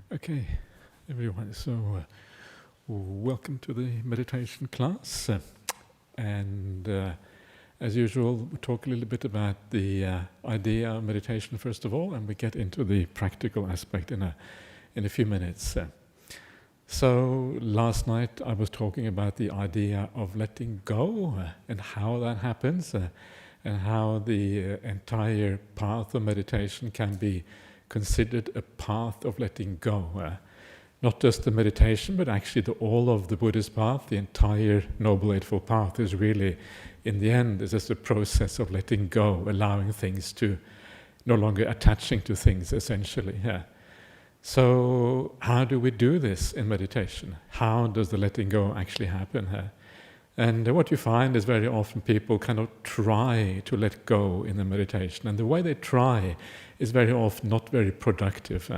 Okay, everyone, so welcome to the meditation class. As usual, we'll talk a little bit about the idea of meditation first of all, and we get into the practical aspect in a few minutes. So last night I was talking about the idea of letting go and how that happens, and how the entire path of meditation can be considered a path of letting go. Not just the meditation, but actually all of the Buddhist path, the entire Noble Eightfold Path is really, in the end, is just a process of letting go, allowing things to, no longer attaching to things, essentially. So how do we do this in meditation? How does the letting go actually happen? And what you find is very often people kind of try to let go in the meditation. And the way they try is very often not very productive.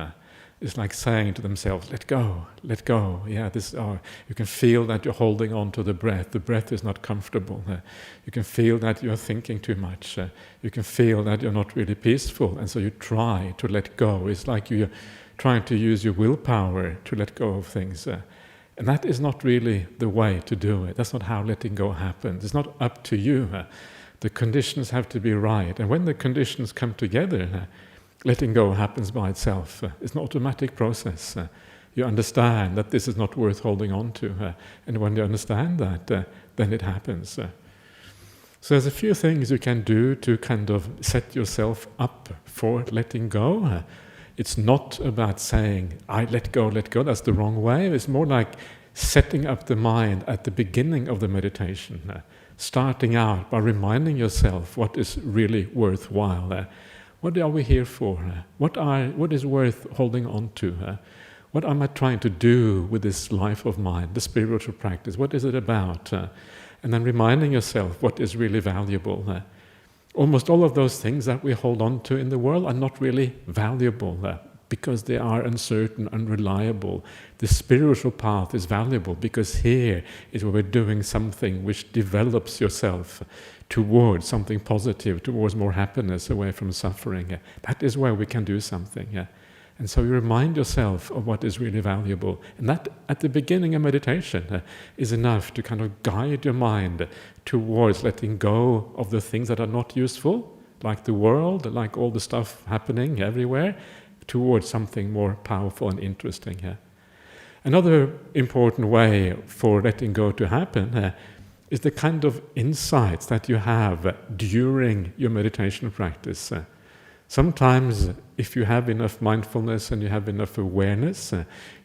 It's like saying to themselves, let go, let go. Yeah, you can feel that you're holding on to the breath. The breath is not comfortable. You can feel that you're thinking too much. You can feel that you're not really peaceful. And so you try to let go. It's like you're trying to use your willpower to let go of things. And that is not really the way to do it. That's not how letting go happens. It's not up to you. The conditions have to be right. And when the conditions come together, letting go happens by itself. It's an automatic process. You understand that this is not worth holding on to. And when you understand that, then it happens. So there's a few things you can do to kind of set yourself up for letting go. It's not about saying, I let go, that's the wrong way. It's more like setting up the mind at the beginning of the meditation, starting out by reminding yourself what is really worthwhile. What are we here for? What is worth holding on to? What am I trying to do with this life of mine, the spiritual practice? What is it about? And then reminding yourself what is really valuable. Almost all of those things that we hold on to in the world are not really valuable because they are uncertain, unreliable. The spiritual path is valuable because here is where we're doing something which develops yourself towards something positive, towards more happiness, away from suffering. That is where we can do something. And so you remind yourself of what is really valuable. And that, at the beginning of meditation, is enough to kind of guide your mind towards letting go of the things that are not useful, like the world, like all the stuff happening everywhere, towards something more powerful and interesting. Another important way for letting go to happen is the kind of insights that you have during your meditation practice. Sometimes, if you have enough mindfulness and you have enough awareness,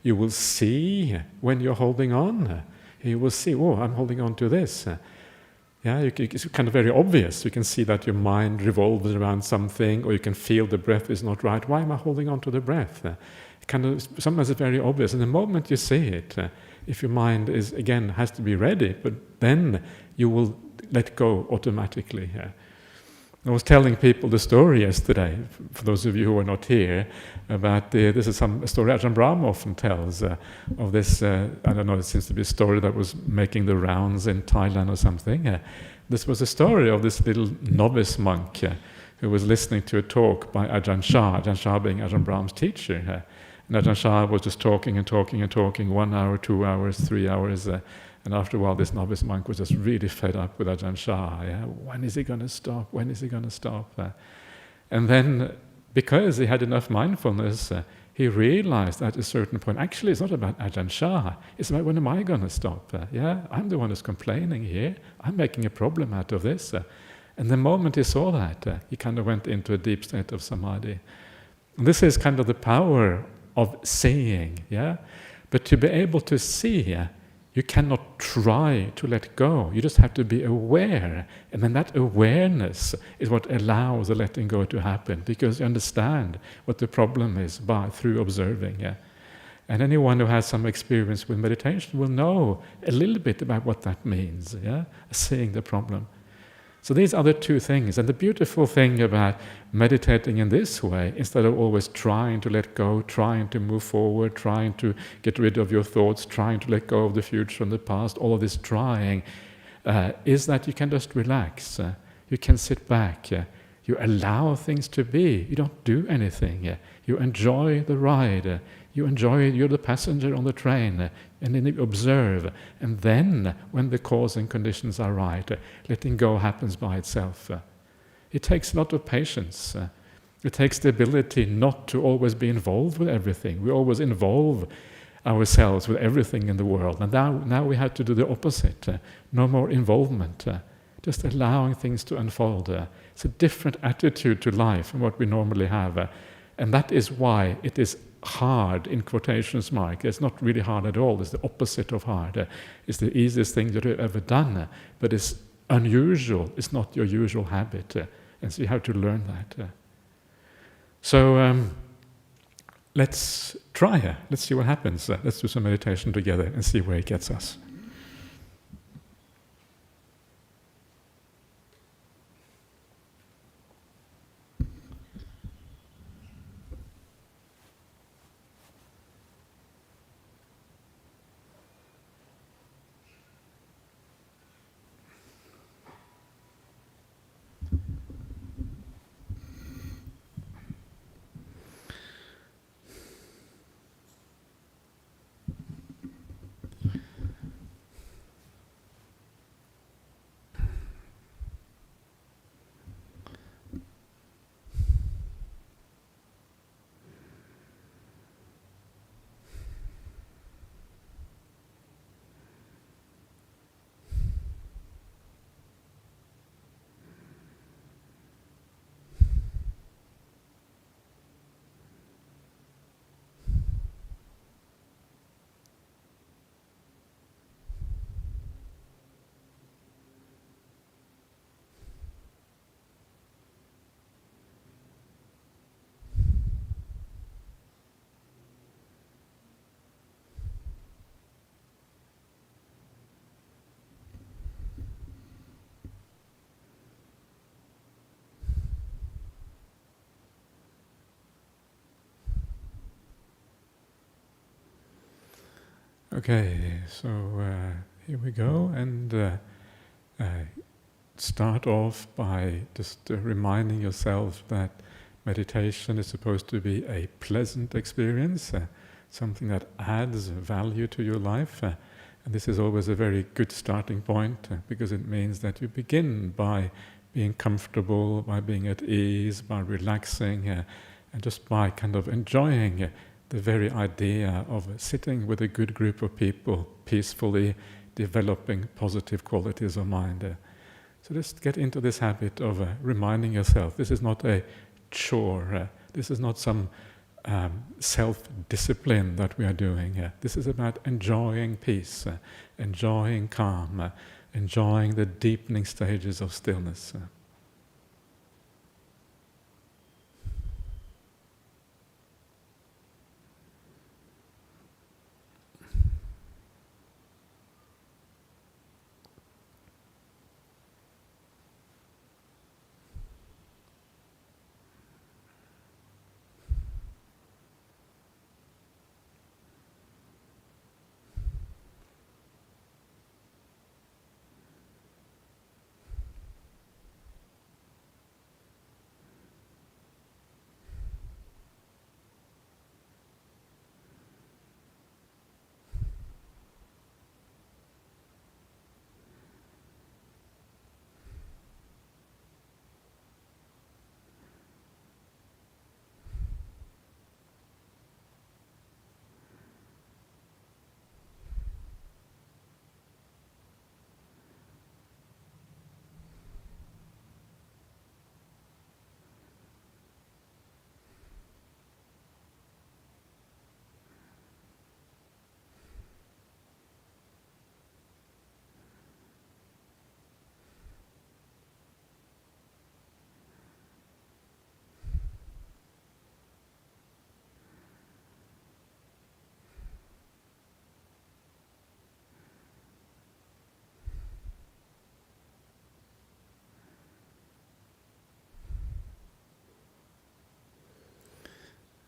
you will see when you're holding on. You will see, oh, I'm holding on to this. It's kind of very obvious. You can see that your mind revolves around something, or you can feel the breath is not right. Why am I holding on to the breath? Sometimes it's very obvious. And the moment you see it, if your mind has to be ready, but then you will let go automatically. I was telling people the story yesterday, for those of you who are not here, about this is a story Ajahn Brahmali often tells of this, I don't know, it seems to be a story that was making the rounds in Thailand or something. This was a story of this little novice monk who was listening to a talk by Ajahn Chah being Ajahn Brahm's teacher. And Ajahn Chah was just talking and talking and talking, 1 hour, 2 hours, 3 hours, and after a while, this novice monk was just really fed up with Ajahn Chah. When is he going to stop? When is he going to stop? And then, because he had enough mindfulness, he realized at a certain point, actually, it's not about Ajahn Chah. It's about when am I going to stop? I'm the one who's complaining here. I'm making a problem out of this. And the moment he saw that, he kind of went into a deep state of samadhi. And this is kind of the power of seeing. But to be able to see, you cannot try to let go. You just have to be aware. And then that awareness is what allows the letting go to happen, because you understand what the problem is through observing. And anyone who has some experience with meditation will know a little bit about what that means, seeing the problem. So these are the two things. And the beautiful thing about meditating in this way, instead of always trying to let go, trying to move forward, trying to get rid of your thoughts, trying to let go of the future and the past, all of this trying, is that you can just relax. You can sit back. You allow things to be. You don't do anything. You enjoy the ride. You enjoy it. You're the passenger on the train. And then you observe. And then, when the causing conditions are right, letting go happens by itself. It takes a lot of patience. It takes the ability not to always be involved with everything. We always involve ourselves with everything in the world. And now we have to do the opposite. No more involvement. Just allowing things to unfold. It's a different attitude to life from what we normally have. And that is why it is hard, in quotations mark. It's not really hard at all. It's the opposite of hard. It's the easiest thing that you've ever done. But it's unusual. It's not your usual habit. And so you have to learn that. So let's try. Let's see what happens. Let's do some meditation together and see where it gets us. Okay, so here we go, and start off by just reminding yourself that meditation is supposed to be a pleasant experience, something that adds value to your life, and this is always a very good starting point because it means that you begin by being comfortable, by being at ease, by relaxing, and just by kind of enjoying the very idea of sitting with a good group of people, peacefully developing positive qualities of mind. So just get into this habit of reminding yourself, this is not a chore, this is not some self-discipline that we are doing. This is about enjoying peace, enjoying calm, enjoying the deepening stages of stillness.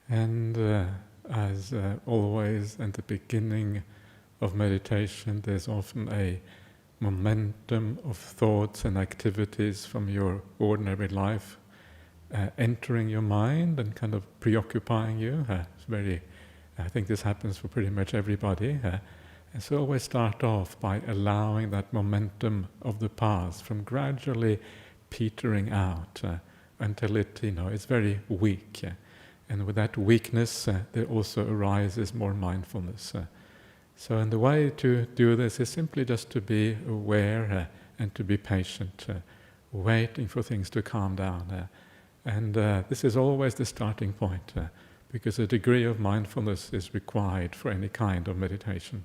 And as always, at the beginning of meditation, there's often a momentum of thoughts and activities from your ordinary life entering your mind and kind of preoccupying you. I think this happens for pretty much everybody. And so always start off by allowing that momentum of the past from gradually petering out until it's very weak. And with that weakness, there also arises more mindfulness. So and the way to do this is simply just to be aware and to be patient, waiting for things to calm down. And this is always the starting point, because a degree of mindfulness is required for any kind of meditation.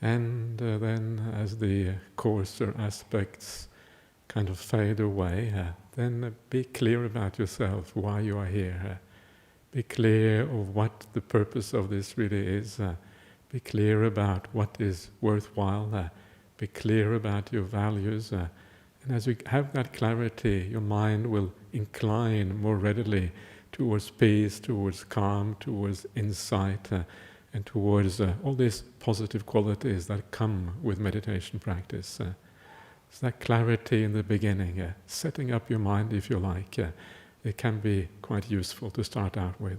And then as the coarser aspects kind of fade away, then be clear about yourself, why you are here. Be clear of what the purpose of this really is. Be clear about what is worthwhile. Be clear about your values. And as you have that clarity, your mind will incline more readily towards peace, towards calm, towards insight, and towards all these positive qualities that come with meditation practice. It's that clarity in the beginning, setting up your mind, if you like. It can be quite useful to start out with.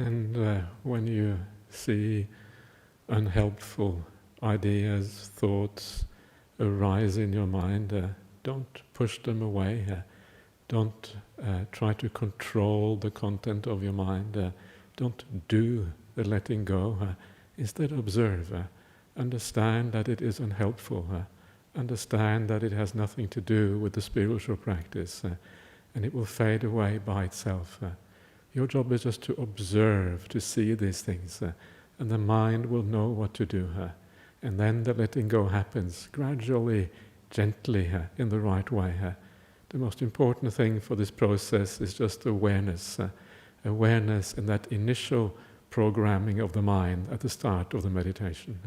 And when you see unhelpful ideas, thoughts arise in your mind, don't push them away. Don't try to control the content of your mind. Don't do the letting go. Instead, observe. Understand that it is unhelpful. Understand that it has nothing to do with the spiritual practice, and it will fade away by itself. Your job is just to observe, to see these things, and the mind will know what to do. And then the letting go happens gradually, gently, in the right way. The most important thing for this process is just awareness. Awareness in that initial programming of the mind at the start of the meditation.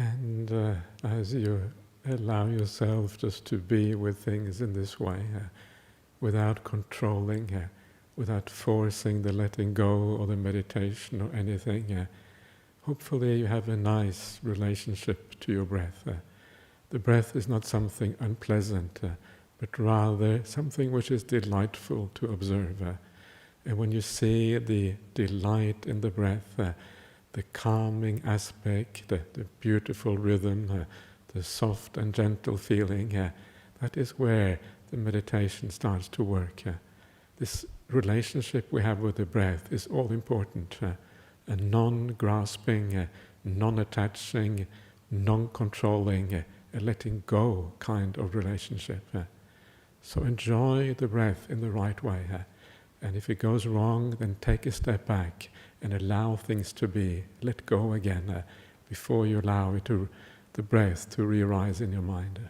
And as you allow yourself just to be with things in this way, without controlling, without forcing the letting go or the meditation or anything, hopefully you have a nice relationship to your breath. The breath is not something unpleasant, but rather something which is delightful to observe. And when you see the delight in the breath, the calming aspect, the beautiful rhythm, the soft and gentle feeling, that is where the meditation starts to work. This relationship we have with the breath is all important. A non-grasping, non-attaching, non-controlling, a letting go kind of relationship. So enjoy the breath in the right way. And if it goes wrong, then take a step back and allow things to be. Let go again before you allow the breath to re-arise in your mind.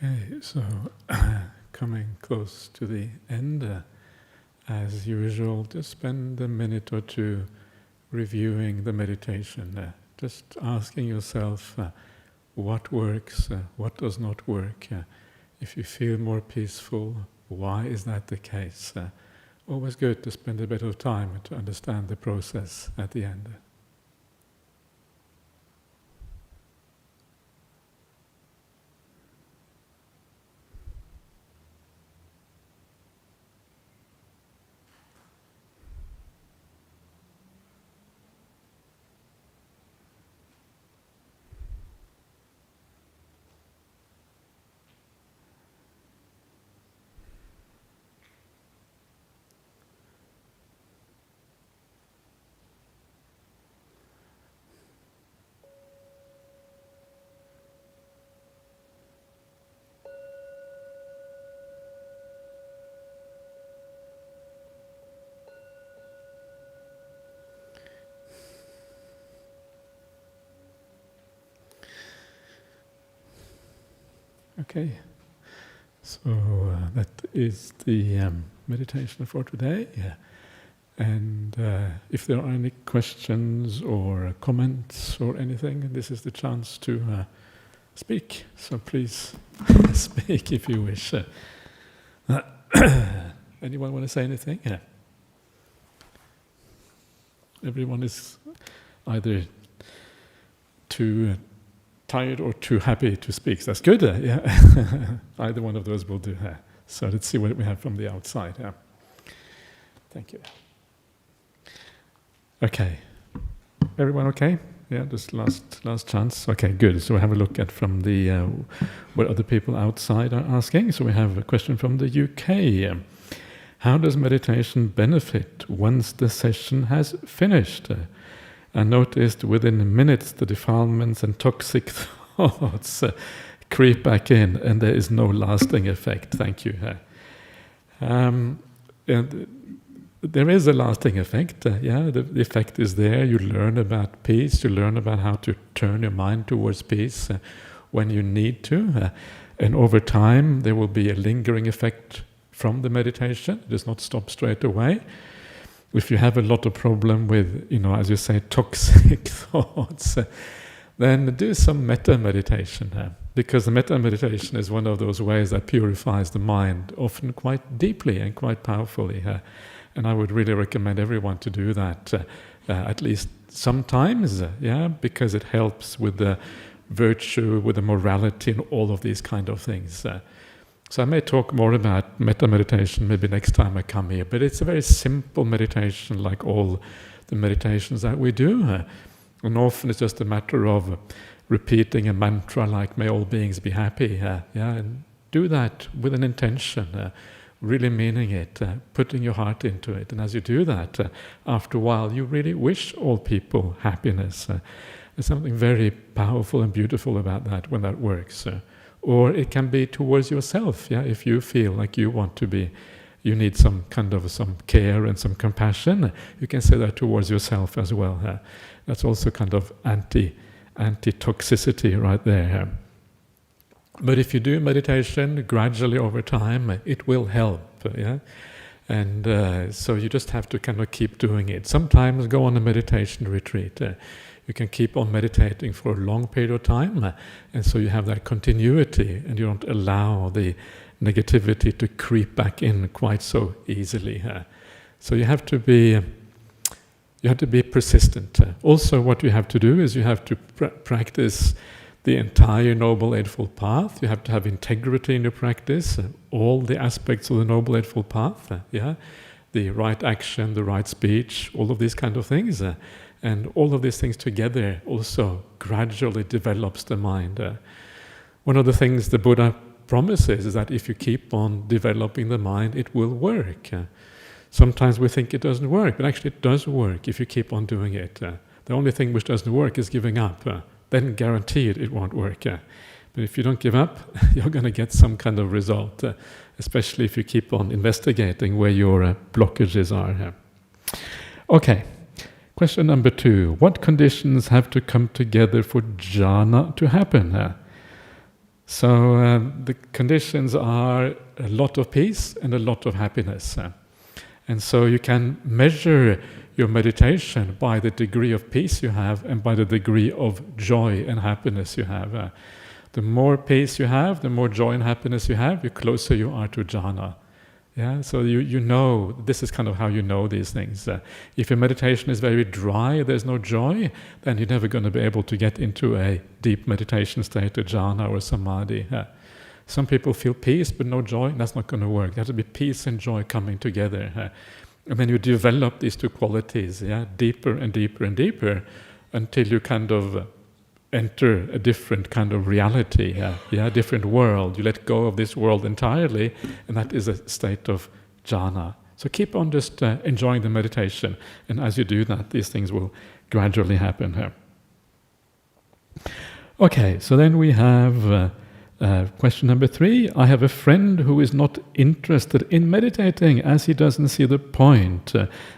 Okay, so coming close to the end, as usual, just spend a minute or two reviewing the meditation, just asking yourself what works, what does not work. If you feel more peaceful, why is that the case? Always good to spend a bit of time to understand the process at the end. Okay, so that is the meditation for today. And if there are any questions or comments or anything, this is the chance to speak. So please speak if you wish. Anyone want to say anything? Yeah. Everyone is either too tired or too happy to speak. That's good. Yeah. Either one of those will do. So let's see what we have from the outside. Thank you. Okay. Everyone okay? Yeah, just last chance. Okay, good. So we have a look at from the what other people outside are asking. So we have a question from the UK. How does meditation benefit once the session has finished? I noticed within minutes the defilements and toxic thoughts creep back in, and there is no lasting effect. Thank you. And there is a lasting effect. The effect is there. You learn about peace. You learn about how to turn your mind towards peace when you need to. And over time, there will be a lingering effect from the meditation. It does not stop straight away. If you have a lot of problem with, as you say, toxic thoughts, then do some metta meditation. Because the metta meditation is one of those ways that purifies the mind, often quite deeply and quite powerfully. And I would really recommend everyone to do that at least sometimes, because it helps with the virtue, with the morality, and all of these kind of things. So I may talk more about metta meditation maybe next time I come here, but it's a very simple meditation like all the meditations that we do. And often it's just a matter of repeating a mantra like, may all beings be happy. And do that with an intention, really meaning it, putting your heart into it. And as you do that, after a while, you really wish all people happiness. There's something very powerful and beautiful about that when that works. Or it can be towards yourself, if you feel like you want to be, you need some kind of some care and some compassion, you can say that towards yourself as well. That's also kind of anti-toxicity right there. But if you do meditation gradually over time, it will help, And so you just have to kind of keep doing it. Sometimes go on a meditation retreat. You can keep on meditating for a long period of time, and so you have that continuity, and you don't allow the negativity to creep back in quite so easily. So you have to be persistent. Also, what you have to do is you have to practice the entire Noble Eightfold Path. You have to have integrity in your practice, all the aspects of the Noble Eightfold Path. The right action, the right speech, all of these kind of things. And all of these things together also gradually develops the mind. One of the things the Buddha promises is that if you keep on developing the mind, it will work. Sometimes we think it doesn't work, but actually it does work if you keep on doing it. The only thing which doesn't work is giving up. Then guaranteed it won't work. But if you don't give up, you're going to get some kind of result, especially if you keep on investigating where your blockages are. Okay. Question number 2. What conditions have to come together for jhana to happen? So the conditions are a lot of peace and a lot of happiness. And so you can measure your meditation by the degree of peace you have and by the degree of joy and happiness you have. The more peace you have, the more joy and happiness you have, the closer you are to jhana. Yeah, so you know, this is kind of how you know these things. If your meditation is very dry, there's no joy, then you're never going to be able to get into a deep meditation state, a jhana or samadhi. Some people feel peace but no joy, that's not going to work. There has to be peace and joy coming together. And then you develop these two qualities, deeper and deeper and deeper, until you kind of enter a different kind of reality, different world. You let go of this world entirely, and that is a state of jhana. So keep on just enjoying the meditation, and as you do that, these things will gradually happen here. Okay, so then we have question number 3. I have a friend who is not interested in meditating as he doesn't see the point,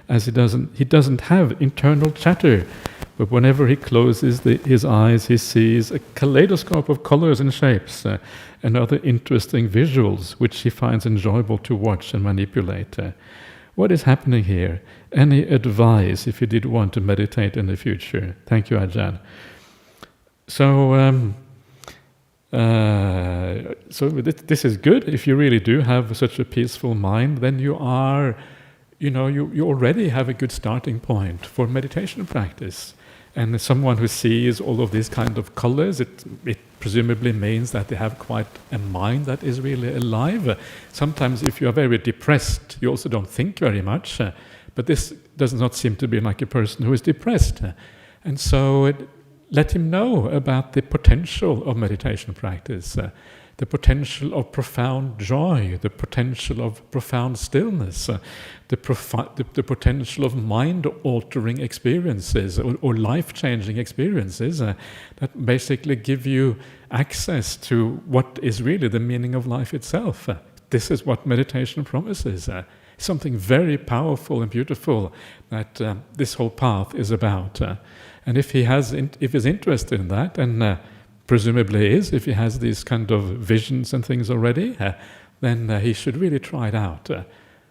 as he doesn't have internal chatter. But whenever he closes his eyes, he sees a kaleidoscope of colors and shapes and other interesting visuals, which he finds enjoyable to watch and manipulate. What is happening here? Any advice if you did want to meditate in the future? Thank you, Ajahn. So this is good. If you really do have such a peaceful mind, then you already have a good starting point for meditation practice. And someone who sees all of these kind of colors, it presumably means that they have quite a mind that is really alive. Sometimes if you are very depressed, you also don't think very much. But this does not seem to be like a person who is depressed. And so let him know about the potential of meditation practice, the potential of profound joy, the potential of profound stillness, the potential of mind-altering experiences or life-changing experiences that basically give you access to what is really the meaning of life itself. This is what meditation promises. Something very powerful and beautiful that this whole path is about. And if he's interested in that, and presumably is, if he has these kind of visions and things already, then he should really try it out.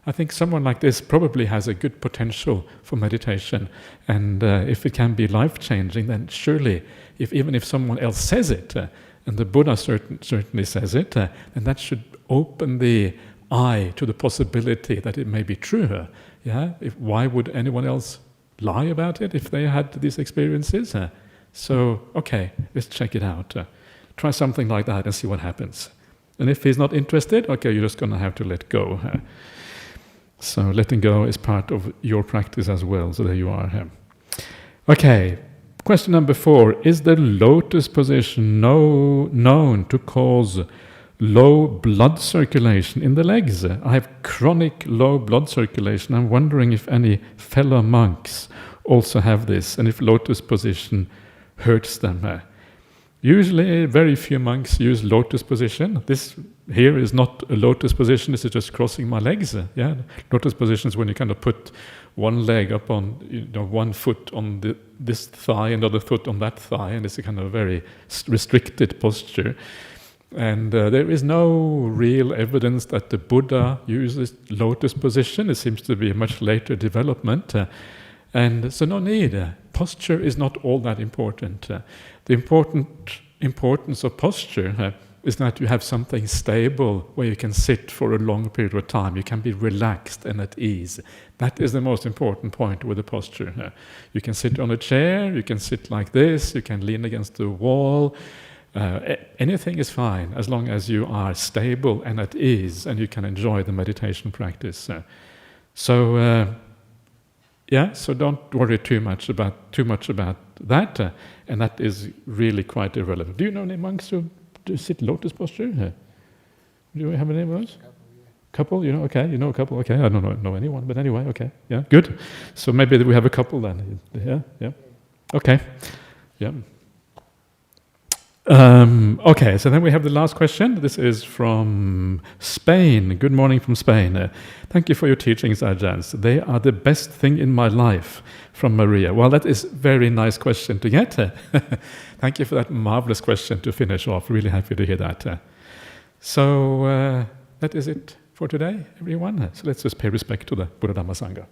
I think someone like this probably has a good potential for meditation, and if it can be life-changing, then surely, even if someone else says it, and the Buddha certainly says it, then that should open the eye to the possibility that it may be true. Why would anyone else lie about it if they had these experiences? So, okay, let's check it out. Try something like that and see what happens. And if he's not interested, okay, you're just going to have to let go. So letting go is part of your practice as well. So there you are. Okay, question number 4. Is the lotus position known to cause low blood circulation in the legs? I have chronic low blood circulation. I'm wondering if any fellow monks also have this, and if lotus position hurts them. Usually very few monks use lotus position. This here is not a lotus position, this is just crossing my legs. Lotus position is when you kind of put one leg up on, one foot on this thigh, another foot on that thigh, and it's a kind of very restricted posture. And there is no real evidence that the Buddha uses lotus position. It seems to be a much later development. And so no need. Posture is not all that important. The importance of posture is that you have something stable where you can sit for a long period of time. You can be relaxed and at ease. That is the most important point with the posture. You can sit on a chair, you can sit like this, you can lean against the wall. Anything is fine as long as you are stable and at ease and you can enjoy the meditation practice. So don't worry too much about that, and that is really quite irrelevant. Do you know any monks who sit lotus posture? Do you have any of those? Couple, okay, you know a couple, okay. I don't know anyone, but anyway, okay, yeah, good. So maybe we have a couple then. Yeah, okay, yeah. Okay, so then we have the last question. This is from Spain. Good morning from Spain. Thank you for your teachings, Ajahns. They are the best thing in my life. From Maria. Well, that is a very nice question to get. Thank you for that marvelous question to finish off. Really happy to hear that. So that is it for today, everyone. So let's just pay respect to the Buddha Dhamma Sangha.